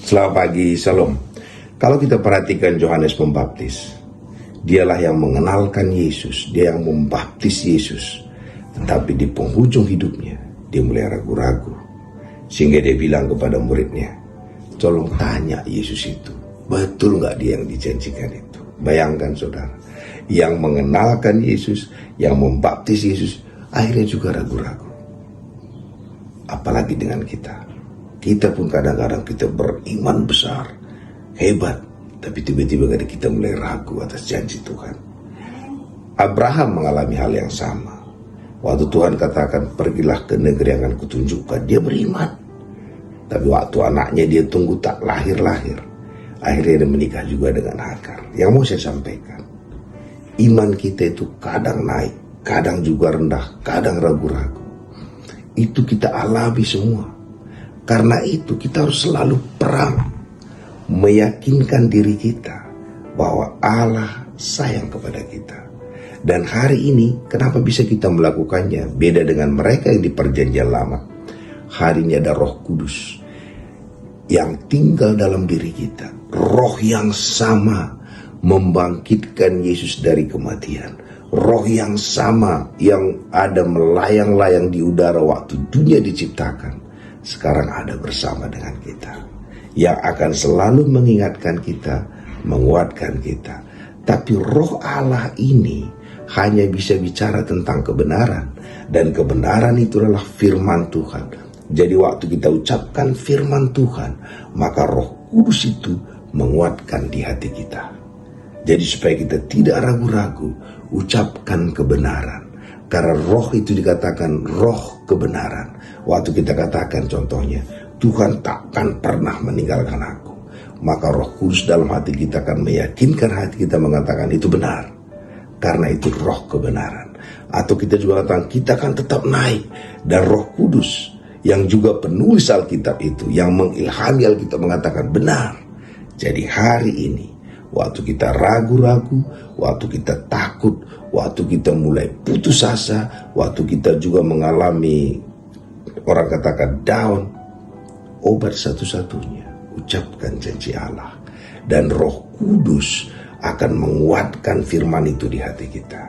Selamat pagi, Salam. Kalau kita perhatikan Yohanes Pembaptis, dialah yang mengenalkan Yesus, dia yang membaptis Yesus. Tetapi di penghujung hidupnya, dia mulai ragu-ragu. Sehingga dia bilang kepada muridnya, tolong tanya Yesus itu, betul nggak dia yang dijanjikan itu? Bayangkan saudara, yang mengenalkan Yesus, yang membaptis Yesus, akhirnya juga ragu-ragu. Apalagi dengan kita. Kita pun kadang-kadang kita beriman besar, hebat, tapi tiba-tiba kita mulai ragu atas janji Tuhan. Abraham mengalami hal yang sama. Waktu Tuhan katakan, pergilah ke negeri yang akan kutunjukkan, dia beriman. Tapi waktu anaknya dia tunggu tak lahir-lahir, akhirnya dia menikah juga dengan Hagar. Yang mau saya sampaikan, iman kita itu kadang naik, kadang juga rendah, kadang ragu-ragu. Itu kita alami semua. Karena itu kita harus selalu perang, meyakinkan diri kita bahwa Allah sayang kepada kita. Dan hari ini kenapa bisa kita melakukannya beda dengan mereka yang di perjanjian lama. Hari ini ada Roh Kudus yang tinggal dalam diri kita. Roh yang sama membangkitkan Yesus dari kematian. Roh yang sama yang ada melayang-layang di udara waktu dunia diciptakan, sekarang ada bersama dengan kita, yang akan selalu mengingatkan kita, menguatkan kita. Tapi Roh Allah ini hanya bisa bicara tentang kebenaran, dan kebenaran itu adalah firman Tuhan. Jadi waktu kita ucapkan firman Tuhan, maka Roh Kudus itu menguatkan di hati kita. Jadi supaya kita tidak ragu-ragu, ucapkan kebenaran. Karena roh itu dikatakan roh kebenaran. Waktu kita katakan contohnya, Tuhan takkan pernah meninggalkan aku, maka Roh Kudus dalam hati kita akan meyakinkan hati kita mengatakan itu benar. Karena itu roh kebenaran. Atau kita juga katakan kita akan tetap naik. Dan Roh Kudus yang juga penulis Alkitab itu, yang mengilhami Alkitab mengatakan benar. Jadi hari ini, waktu kita ragu-ragu, waktu kita takut, waktu kita mulai putus asa, waktu kita juga mengalami, orang katakan down, obat satu-satunya, ucapkan janji Allah. Dan Roh Kudus akan menguatkan firman itu di hati kita.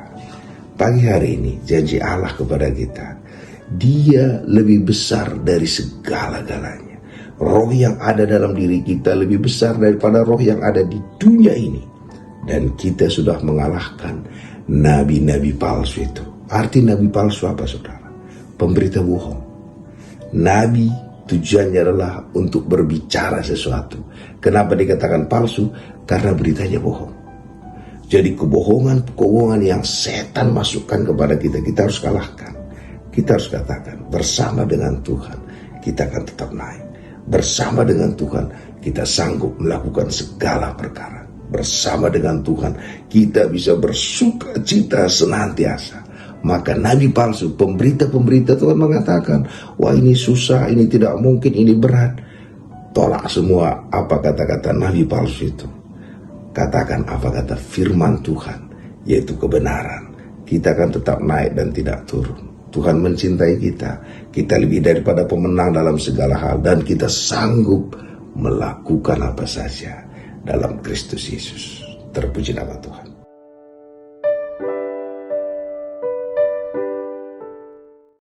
Pagi hari ini, janji Allah kepada kita, Dia lebih besar dari segala-galanya. Roh yang ada dalam diri kita lebih besar daripada roh yang ada di dunia ini. Dan kita sudah mengalahkan nabi-nabi palsu itu. Arti nabi palsu apa saudara? Pemberita bohong. Nabi tujuannya adalah untuk berbicara sesuatu. Kenapa dikatakan palsu? Karena beritanya bohong. Jadi kebohongan yang setan masukkan kepada kita, kita harus kalahkan. Kita harus katakan, bersama dengan Tuhan kita akan tetap naik. Bersama dengan Tuhan kita sanggup melakukan segala perkara. Bersama dengan Tuhan kita bisa bersuka cita senantiasa. Maka nabi palsu, pemberita-pemberita Tuhan mengatakan, wah ini susah, ini tidak mungkin, ini berat. Tolak semua apa kata-kata nabi palsu itu. Katakan apa kata firman Tuhan, yaitu kebenaran. Kita akan tetap naik dan tidak turun. Tuhan mencintai kita. Kita lebih daripada pemenang dalam segala hal. Dan kita sanggup melakukan apa saja dalam Kristus Yesus. Terpuji nama Tuhan.